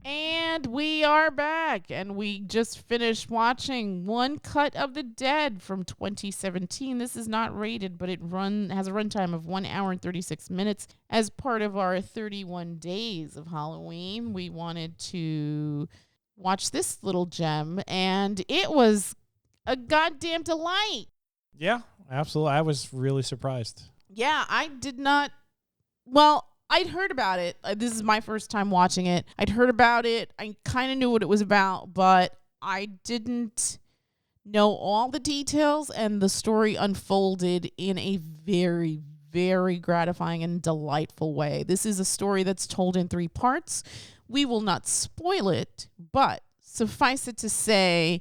And we are back, and we just finished watching One Cut of the Dead from 2017. This is not rated, but it has a runtime of 1 hour and 36 minutes. As part of our 31 days of Halloween, we wanted to watch this little gem, and it was a goddamn delight. Yeah, absolutely. I was really surprised. Yeah, I did not. Well, I'd heard about it. This is my first time watching it. I'd heard about it. I kind of knew what it was about, but I didn't know all the details, and the story unfolded in a very, very gratifying and delightful way. This is a story that's told in 3 parts. We will not spoil it, but suffice it to say,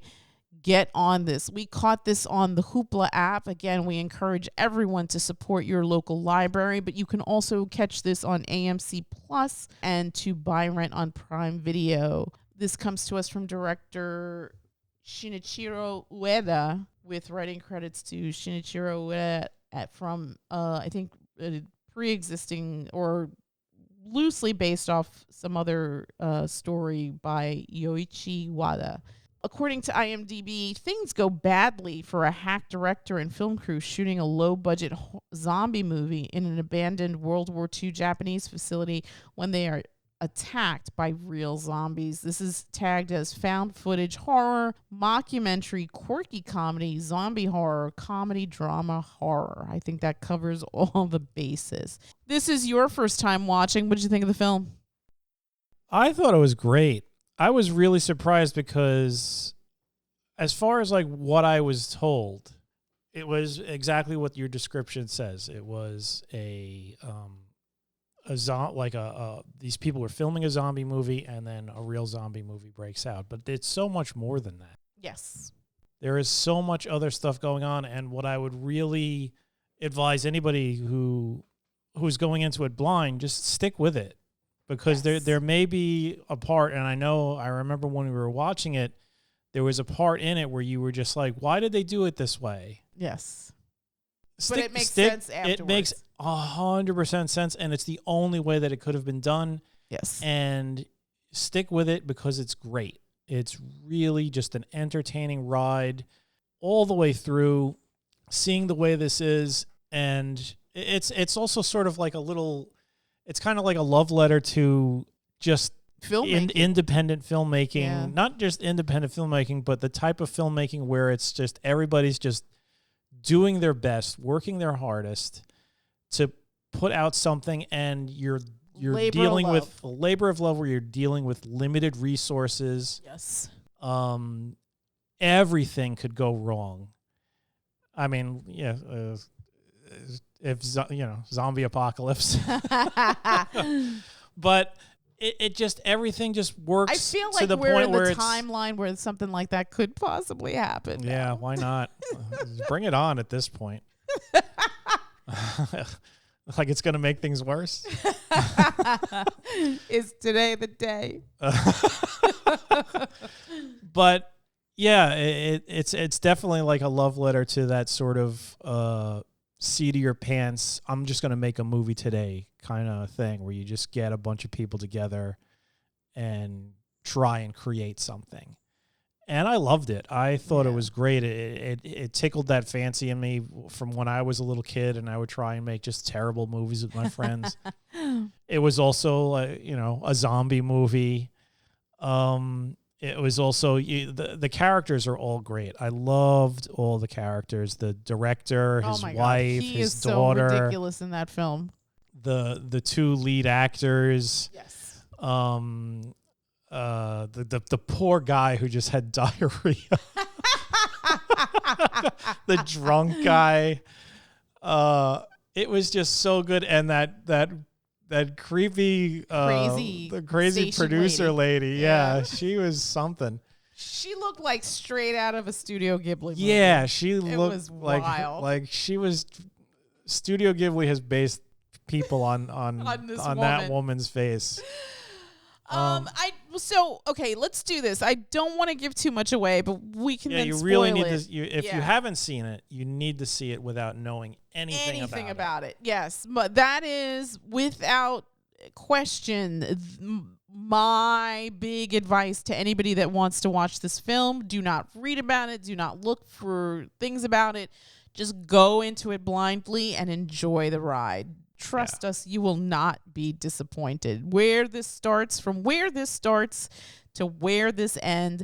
get on this. We caught this on the Hoopla app. Again, we encourage everyone to support your local library, but you can also catch this on AMC Plus and to buy rent on Prime Video. This comes to us from director Shin'ichirô Ueda, with writing credits to Shin'ichirô Ueda from, I think, pre-existing or loosely based off some other story by Ryoichi Wada. According to IMDb, things go badly for a hack director and film crew shooting a low-budget zombie movie in an abandoned World War II Japanese facility when they are attacked by real zombies. This is tagged as found footage horror, mockumentary, quirky comedy, zombie horror, comedy, drama, horror. I think that covers all the bases. This is your first time watching. What did you think of the film? I thought it was great. I was really surprised because as far as like what I was told, it was exactly what your description says. It was these people were filming a zombie movie and then a real zombie movie breaks out. But it's so much more than that. Yes. There is so much other stuff going on, and what I would really advise anybody who's going into it blind, just stick with it. Because there may be a part, and I remember when we were watching it, there was a part in it where you were just like, why did they do it this way? Yes. But it makes sense afterwards. It makes 100% sense, and it's the only way that it could have been done. Yes. And stick with it because it's great. It's really just an entertaining ride all the way through, seeing the way this is, and it's also sort of like a little... It's kind of like a love letter to just independent filmmaking, Yeah. Not just independent filmmaking, but the type of filmmaking where it's just everybody's just doing their best, working their hardest to put out something, and you're dealing with a labor of love where you're dealing with limited resources. Yes. Everything could go wrong. I mean, yeah, if zombie apocalypse, but it just everything just works. I feel to like the we're point in where the timeline where something like that could possibly happen. Yeah, now. Why not? Bring it on at this point. Like it's going to make things worse. Is today the day? But yeah, it's definitely like a love letter to that sort of seat of your pants, I'm just going to make a movie today kind of thing where you just get a bunch of people together and try and create something. And I loved it. I thought it was great. It tickled that fancy in me from when I was a little kid and I would try and make just terrible movies with my friends. It was also, a zombie movie. It was also, the characters are all great. I loved all the characters. The director, his wife, his daughter. So ridiculous in that film. The 2 lead actors. Yes. The poor guy who just had diarrhea. The drunk guy. It was just so good, and that creepy, crazy producer lady. Yeah, she was something. She looked like straight out of a Studio Ghibli movie. Yeah, she looked was wild. like she was. Studio Ghibli has based people on that woman's face. Okay, let's do this. I don't want to give too much away, but we can. Yeah, you really need to. If you haven't seen it, you need to see it without knowing anything about it. Yes, but that is without question my big advice to anybody that wants to watch this film: do not read about it, do not look for things about it. Just go into it blindly and enjoy the ride. Trust us, you will not be disappointed. From where this starts to where this ends,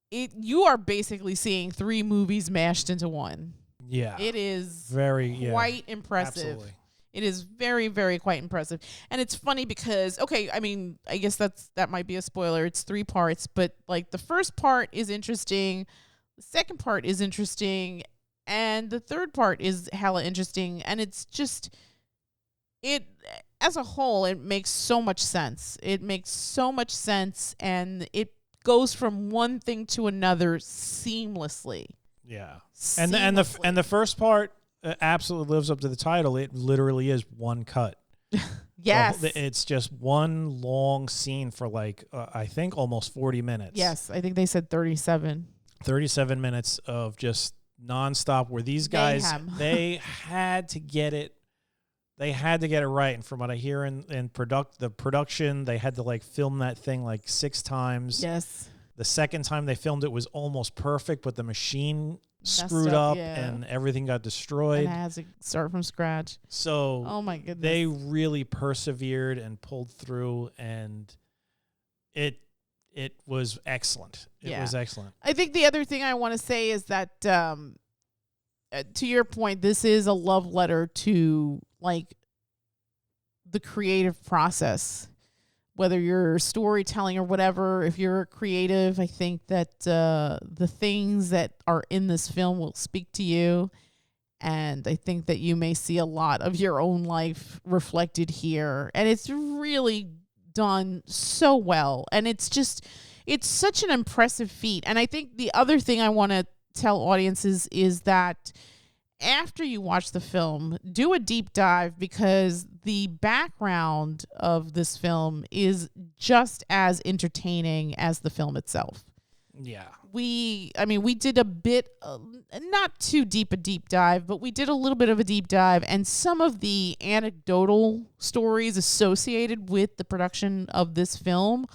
you are basically seeing 3 movies mashed into one. Yeah. It is quite impressive. Absolutely. It is very, very quite impressive. And it's funny because, I guess that might be a spoiler. It's 3 parts, but like the first part is interesting. The second part is interesting. And the third part is hella interesting. And it's just, as a whole, it makes so much sense. It makes so much sense. And it goes from one thing to another seamlessly. Yeah. And the first part absolutely lives up to the title. It literally is one cut. Yes. It's just one long scene for I think almost 40 minutes. Yes, I think they said 37. 37 minutes of just nonstop where these guys, they had to get it. They had to get it right. And from what I hear in the production, they had to film that thing 6 times. Yes. The second time they filmed it was almost perfect, but the machine screwed up and everything got destroyed. And it has to start from scratch. So oh my goodness, they really persevered and pulled through, and it was excellent. It was excellent. I think the other thing I want to say is that to your point, this is a love letter to the creative process. Whether you're storytelling or whatever, if you're a creative, I think that the things that are in this film will speak to you. And I think that you may see a lot of your own life reflected here. And it's really done so well. And it's such an impressive feat. And I think the other thing I want to tell audiences is that after you watch the film, do a deep dive, because the background of this film is just as entertaining as the film itself. Yeah. We did a bit, not too deep a deep dive, but we did a little bit of a deep dive, and some of the anecdotal stories associated with the production of this film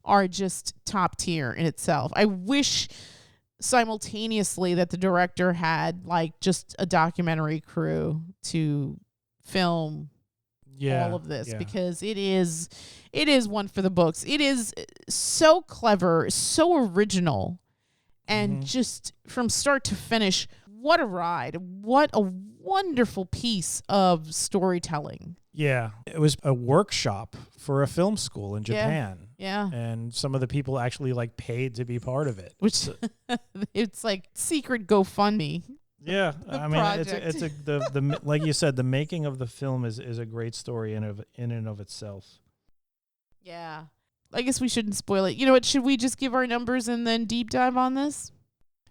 are just top tier in itself. I wish simultaneously that the director had just a documentary crew to film all of this, because it is one for the books. It is so clever, so original, and just from start to finish, what a ride. What a wonderful piece of storytelling. Yeah. It was a workshop for a film school in Japan. Yeah. And some of the people actually paid to be part of it. Which it's secret GoFundMe. Yeah. Project. It's the like you said, the making of the film is a great story in and of itself. Yeah. I guess we shouldn't spoil it. You know what? Should we just give our numbers and then deep dive on this?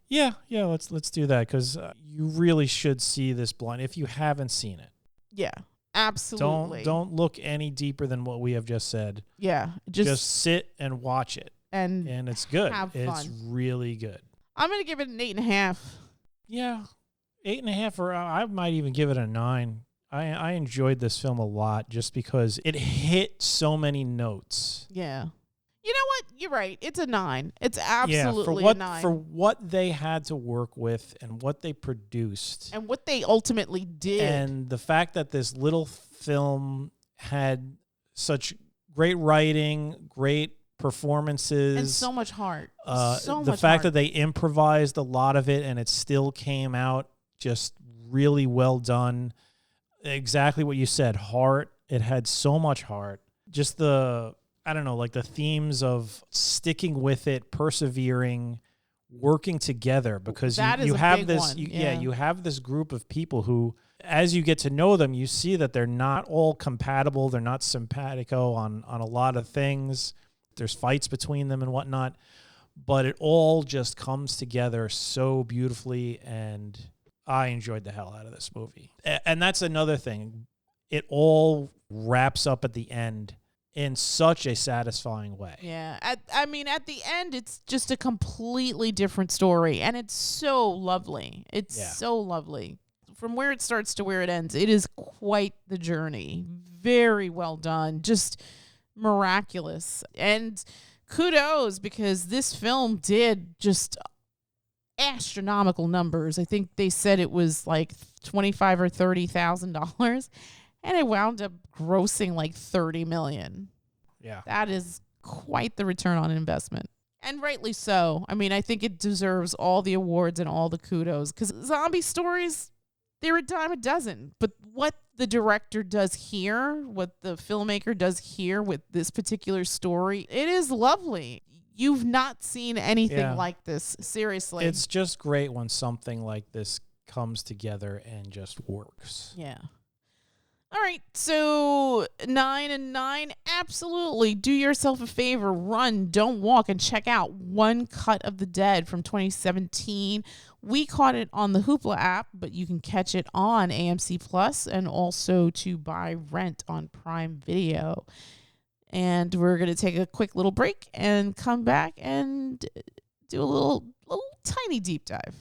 Yeah. Let's do that, because you really should see this blind if you haven't seen it. Yeah. Absolutely. Don't look any deeper than what we have just said. Yeah. Just sit and watch it. And it's good. Have fun. It's really good. I'm going to give it an 8.5. Yeah. 8.5, or I might even give it a 9. I enjoyed this film a lot just because it hit so many notes. Yeah. You know what? You're right. It's a 9. It's absolutely a 9. For what they had to work with and what they produced. And what they ultimately did. And the fact that this little film had such great writing, great performances. And so much heart. The fact that they improvised a lot of it and it still came out just really well done. Exactly what you said. Heart. It had so much heart. Just the themes of sticking with it, persevering, working together, because you have this, you have this group of people who, as you get to know them, you see that they're not all compatible. They're not simpatico on a lot of things. There's fights between them and whatnot, but it all just comes together so beautifully, and I enjoyed the hell out of this movie. And that's another thing. It all wraps up at the end in such a satisfying way. Yeah. At the end, it's just a completely different story, and it's so lovely. It's so lovely. From where it starts to where it ends, it is quite the journey. Very well done. Just miraculous. And kudos, because this film did just astronomical numbers. I think they said it was like $25,000 or $30,000, and it wound up grossing like $30 million. Yeah. That is quite the return on investment. And rightly so. I mean, I think it deserves all the awards and all the kudos, because zombie stories, they're a dime a dozen. But what the director does here, what the filmmaker does here with this particular story, it is lovely. You've not seen anything like this, seriously. It's just great when something like this comes together and just works. Yeah. All right, so 9 and 9, absolutely. Do yourself a favor, run, don't walk, and check out One Cut of the Dead from 2017. We caught it on the Hoopla app, but you can catch it on AMC Plus and also to buy rent on Prime Video. And we're going to take a quick little break and come back and do a little tiny deep dive.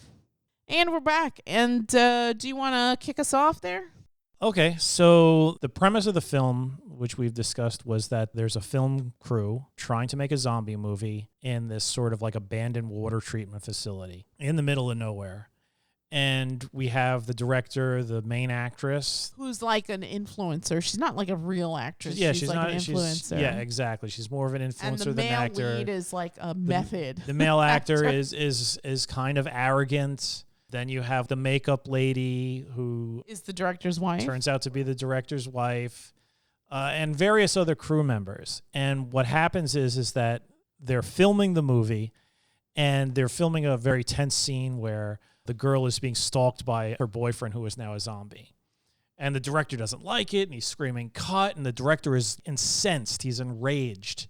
And we're back. And do you want to kick us off there? Okay, so the premise of the film, which we've discussed, was that there's a film crew trying to make a zombie movie in this sort of like abandoned water treatment facility in the middle of nowhere. And we have the director, the main actress, who's like an influencer. She's not like a real actress. Yeah, she's like not an influencer. Yeah, exactly. She's more of an influencer than an actor. And the male lead is like a method. The male actor is kind of arrogant. Then you have the makeup lady who is the director's wife. Turns out to be the director's wife, and various other crew members. And what happens is that they're filming the movie, and they're filming a very tense scene where the girl is being stalked by her boyfriend, who is now a zombie. And the director doesn't like it, and he's screaming, "Cut!" And the director is incensed. He's enraged.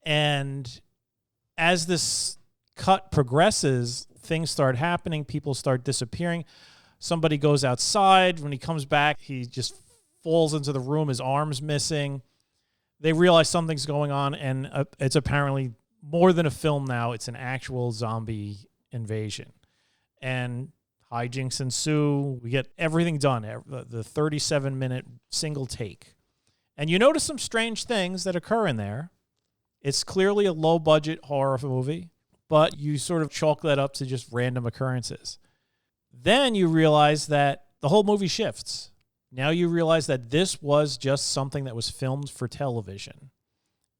And as this cut progresses, things start happening. People start disappearing. Somebody goes outside. When he comes back, he just falls into the room. His arm's missing. They realize something's going on, and it's apparently more than a film now. It's an actual zombie invasion. And hijinks ensue. We get everything done, the 37-minute single take. And you notice some strange things that occur in there. It's clearly a low-budget horror movie, but you sort of chalk that up to just random occurrences. Then you realize that the whole movie shifts. Now you realize that this was just something that was filmed for television.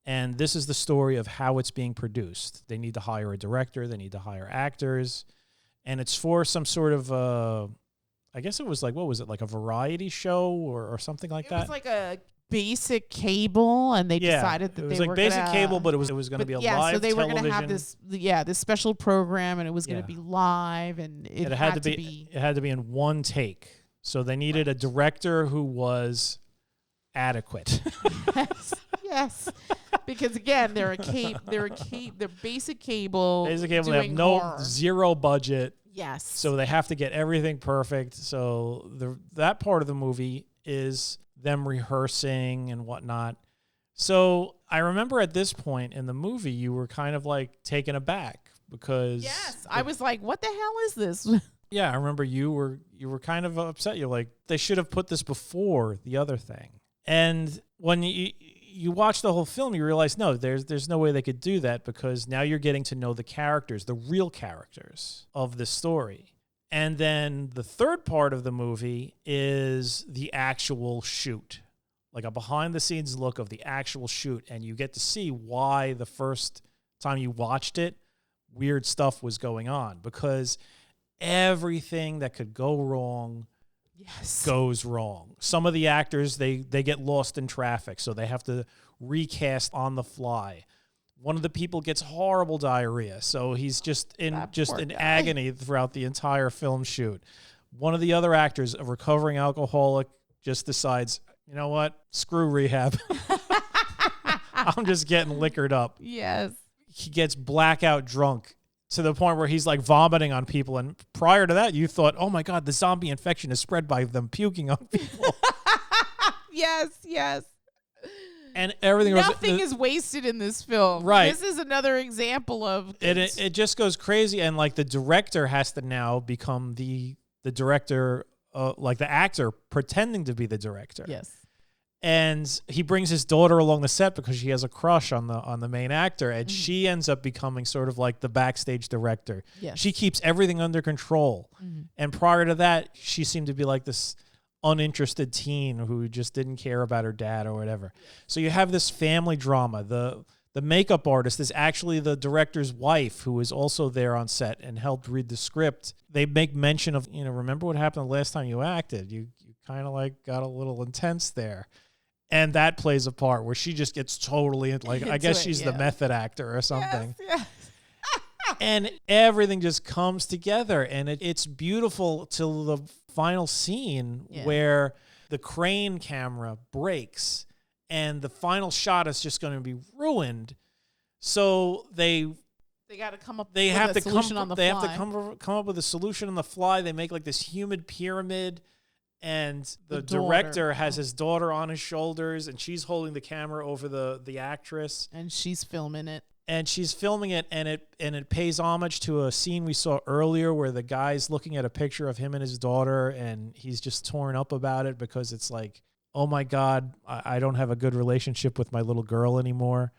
And this is the story of how it's being produced. They need to hire a director. They need to hire actors. And it's for some sort of, I guess it was like, what was it, like a variety show or something like that? It was like a basic cable, and they decided that it was they like were basic cable, but it was going to be a live so they television. were going to have this special program, and it was going to be live, and it had to be. It had to be in one take. So they needed a director who was adequate. Yes. Because again, they're basic cable. Basic cable. They have zero budget. Yes. So they have to get everything perfect. So that part of the movie is them rehearsing and whatnot. So I remember at this point in the movie, you were kind of like taken aback because I was like, "What the hell is this?" Yeah, I remember you were kind of upset. You're like, they should have put this before the other thing. And when you watch the whole film, you realize, no, there's no way they could do that, because now you're getting to know the characters, the real characters of the story. And then the third part of the movie is the actual shoot, like a behind-the-scenes look of the actual shoot, and you get to see why the first time you watched it, weird stuff was going on, because everything that could go wrong goes wrong. Some of the actors, they get lost in traffic, so they have to recast on the fly. One of the people gets horrible diarrhea, so he's just in agony throughout the entire film shoot. One of the other actors, a recovering alcoholic, just decides, you know what? Screw rehab. I'm just getting liquored up. Yes. He gets blackout drunk to the point where he's like vomiting on people. And prior to that, you thought, oh my God, the zombie infection is spread by them puking on people. Yes. And everything Nothing is wasted in this film. Right. This is another example of it just goes crazy. And like the director has to now become the director, like the actor pretending to be the director. Yes. And he brings his daughter along the set because she has a crush on the main actor, and she ends up becoming sort of like the backstage director. Yes. She keeps everything under control. And prior to that, she seemed to be like this uninterested teen who just didn't care about her dad or whatever. So you have this family drama. The makeup artist is actually the director's wife, who is also there on set and helped read the script. They make mention of, remember what happened the last time you acted? You kind of like got a little intense there. And that plays a part where she just gets totally like, I guess she's the method actor or something. Yes. And everything just comes together, and it's beautiful till the final scene where the crane camera breaks and the final shot is just going to be ruined. So they got to come up they with have a to solution come on the they fly. have to come up with a solution on the fly. They make like this humid pyramid, and the director has his daughter on his shoulders, and she's holding the camera over the actress, and she's filming it. And she's filming it, and it pays homage to a scene we saw earlier where the guy's looking at a picture of him and his daughter, and he's just torn up about it because it's like, oh my God, I don't have a good relationship with my little girl anymore.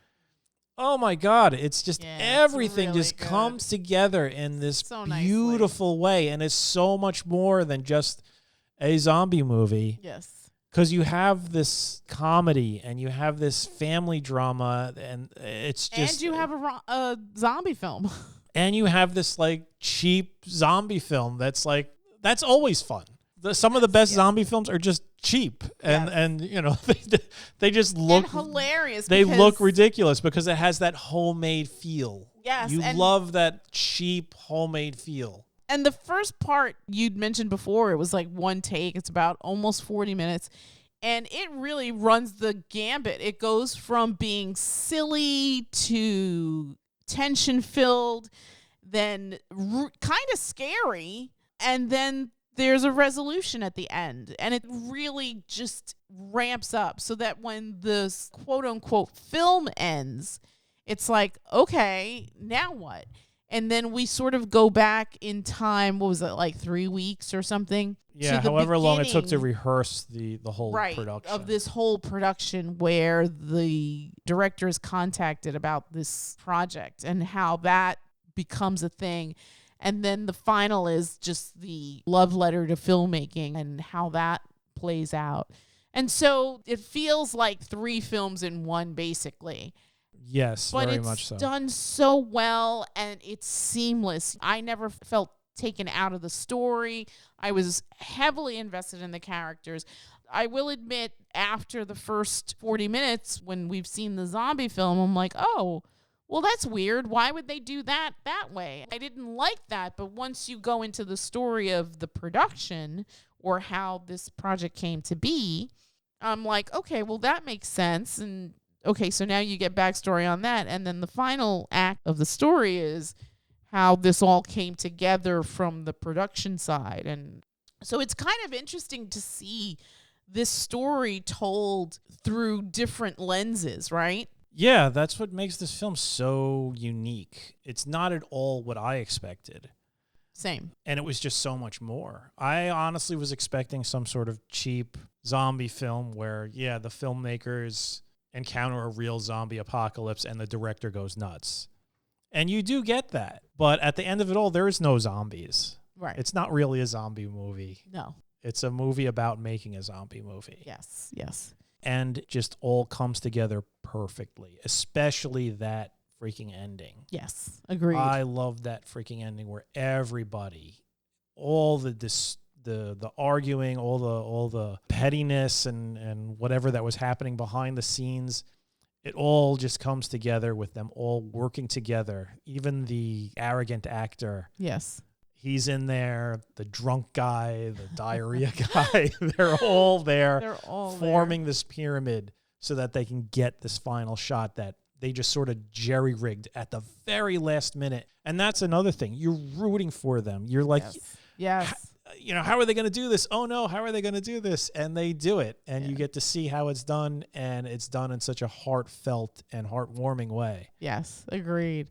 Oh my God, it's just everything really just good. comes together in this So beautiful way, and it's so much more than just a zombie movie. Yes. Because you have this comedy and you have this family drama, and it's just... And you have a zombie film. And you have this, like, cheap zombie film that's always fun. Some of the best zombie films are just cheap. And they just look... And hilarious. They look ridiculous because it has that homemade feel. Yes. You love that cheap homemade feel. And the first part you'd mentioned before, it was like one take. It's about almost 40 minutes. And it really runs the gambit. It goes from being silly to tension-filled, then kind of scary, and then there's a resolution at the end. And it really just ramps up so that when the quote-unquote film ends, it's like, okay, now what? And then we sort of go back in time. What was it, like 3 weeks or something? Yeah, however long it took to rehearse the whole production. Of this whole production, where the director is contacted about this project and how that becomes a thing. And then the final is just the love letter to filmmaking and how that plays out. And so it feels like 3 films in one, basically. Yes, but very much so. But it's done so well, and it's seamless. I never felt taken out of the story. I was heavily invested in the characters. I will admit, after the first 40 minutes, when we've seen the zombie film, I'm like, oh, well, that's weird. Why would they do that way? I didn't like that, but once you go into the story of the production or how this project came to be, I'm like, okay, well, that makes sense. And okay, so now you get backstory on that. And then the final act of the story is how this all came together from the production side. And so it's kind of interesting to see this story told through different lenses, right? Yeah, that's what makes this film so unique. It's not at all what I expected. Same. And it was just so much more. I honestly was expecting some sort of cheap zombie film where, the filmmakers encounter a real zombie apocalypse and the director goes nuts. And you do get that. But at the end of it all, there is no zombies. Right. It's not really a zombie movie. No. It's a movie about making a zombie movie. Yes. And it just all comes together perfectly, especially that freaking ending. Yes, agreed. I love that freaking ending where everybody, all the arguing, all the pettiness and whatever that was happening behind the scenes, it all just comes together with them all working together. Even the arrogant actor. Yes. He's in there, the drunk guy, the diarrhea guy. They're all there. They're all forming this pyramid so that they can get this final shot that they just sort of jerry-rigged at the very last minute. And that's another thing. You're rooting for them. You're like, yes. How are they going to do this? Oh, no, how are they going to do this? And they do it. And you get to see how it's done, and it's done in such a heartfelt and heartwarming way. Yes, agreed.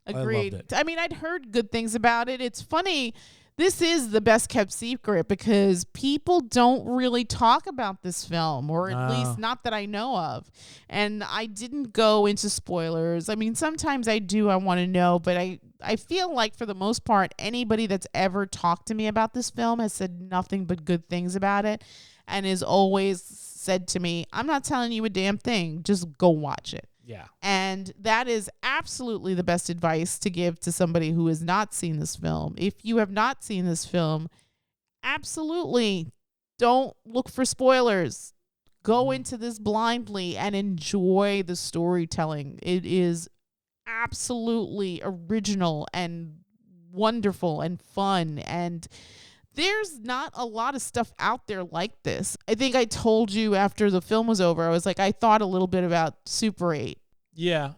I loved it. I mean, I'd heard good things about it. It's funny this is the best kept secret because people don't really talk about this film, or at least not that I know of. And I didn't go into spoilers. I mean, sometimes I do, I want to know, but I feel like for the most part, anybody that's ever talked to me about this film has said nothing but good things about it and has always said to me, I'm not telling you a damn thing, just go watch it. Yeah. And that is absolutely the best advice to give to somebody who has not seen this film. If you have not seen this film, absolutely don't look for spoilers. Go into this blindly and enjoy the storytelling. It is absolutely original and wonderful and fun, and there's not a lot of stuff out there like this. I think I told you after the film was over, I was like, I thought a little bit about Super 8. Yeah.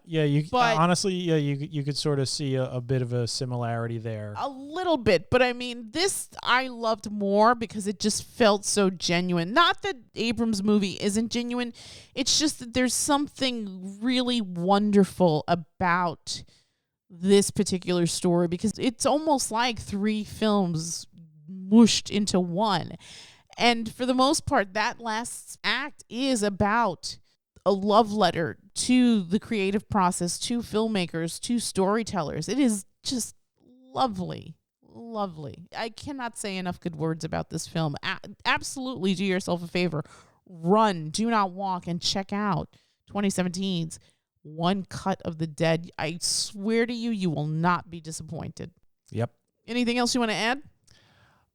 Honestly, you could sort of see a bit of a similarity there. A little bit, but I mean, this I loved more because it just felt so genuine. Not that Abrams' movie isn't genuine, it's just that there's something really wonderful about this particular story because it's almost like 3 films mushed into one. And for the most part, that last act is about a love letter to the creative process, to filmmakers, to storytellers. It is just lovely. Lovely. I cannot say enough good words about this film. Absolutely do yourself a favor. Run, do not walk, and check out 2017's One Cut of the Dead. I swear to you, you will not be disappointed. Yep. Anything else you want to add?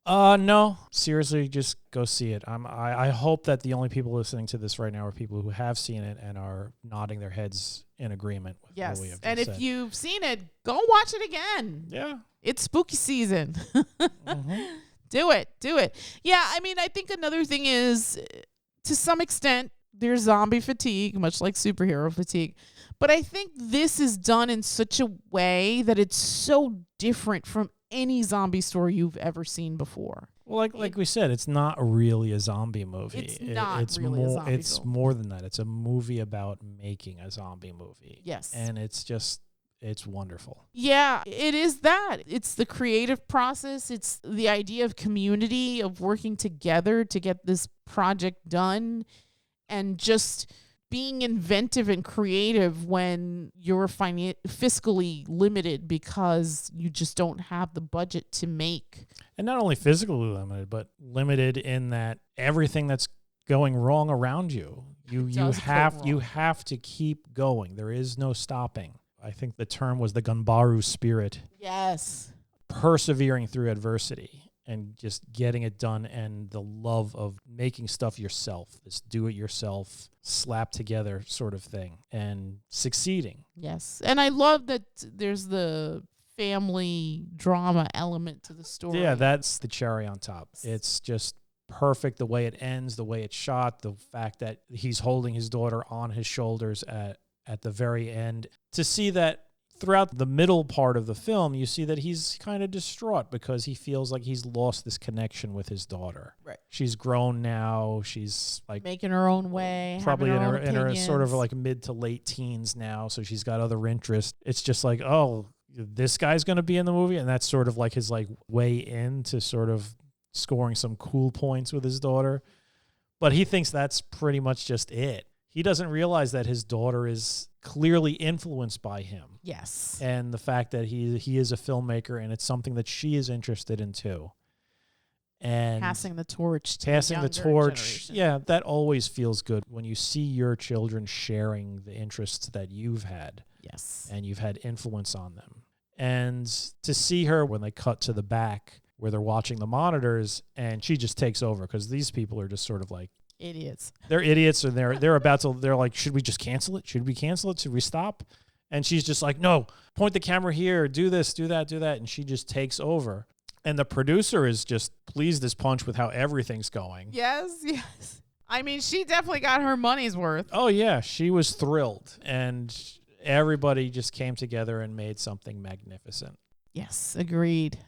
No, seriously, just go see it. I hope that the only people listening to this right now are people who have seen it and are nodding their heads in agreement with what we have and just said. if you've seen it, go watch it again. Yeah. It's spooky season. Do it. Yeah, I mean, I think another thing is, to some extent, there's zombie fatigue, much like superhero fatigue. But I think this is done in such a way that it's so different from any zombie story you've ever seen before. Well, like we said, it's not really a zombie movie. It's really a zombie It's film. more than that. It's a movie about making a zombie movie. Yes. And it's wonderful. Yeah, it is that. It's the creative process. It's the idea of community, of working together to get this project done, and just being inventive and creative when you're fiscally limited because you just don't have the budget to make. And not only physically limited, but limited in that everything that's going wrong around you, you have to keep going. There is no stopping. I think the term was the Ganbaru spirit. Yes. Persevering through adversity and just getting it done, and the love of making stuff yourself, this do-it-yourself, slap-together sort of thing, and succeeding. Yes. And I love that there's the family drama element to the story. Yeah, that's the cherry on top. It's just perfect the way it ends, the way it's shot, the fact that he's holding his daughter on his shoulders at the very end. To see that throughout the middle part of the film, you see that he's kind of distraught because he feels like he's lost this connection with his daughter. Right. She's grown now. She's like making her own way. Probably in her opinions. sort of like mid to late teens now. So she's got other interests. It's just like, oh, this guy's going to be in the movie. And that's sort of like his like way into sort of scoring some cool points with his daughter. But he thinks that's pretty much just it. He doesn't realize that his daughter is clearly influenced by him. Yes. And the fact that he is a filmmaker and it's something that she is interested in too. And passing the torch to passing the torch. Generation. Yeah, that always feels good when you see your children sharing the interests that you've had. Yes. And you've had influence on them. And to see her when they cut to the back where they're watching the monitors and she just takes over, because these people are just sort of like idiots. They're idiots, and they're like, should we just cancel it? Should we cancel it? Should we stop? And she's just like, no, point the camera here, do this, do that, and she just takes over. And the producer is just pleased as punch with how everything's going. Yes. I mean, she definitely got her money's worth. Oh yeah, she was thrilled, and everybody just came together and made something magnificent. Yes, agreed.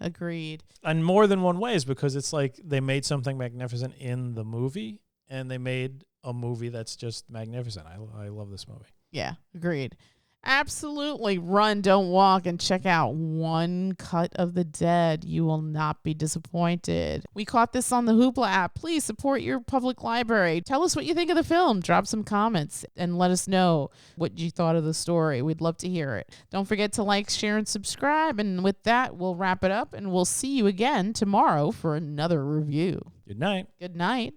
And more than one way is because it's like they made something magnificent in the movie, and they made a movie that's just magnificent. I love this movie. Yeah, agreed. Absolutely. Run, don't walk, and check out One Cut of the Dead. You will not be disappointed. We caught this on the Hoopla app. Please support your public library. Tell us what you think of the film. Drop some comments and let us know what you thought of the story. We'd love to hear it. Don't forget to like, share, and subscribe. And with that, we'll wrap it up, and we'll see you again tomorrow for another review. Good night. Good night.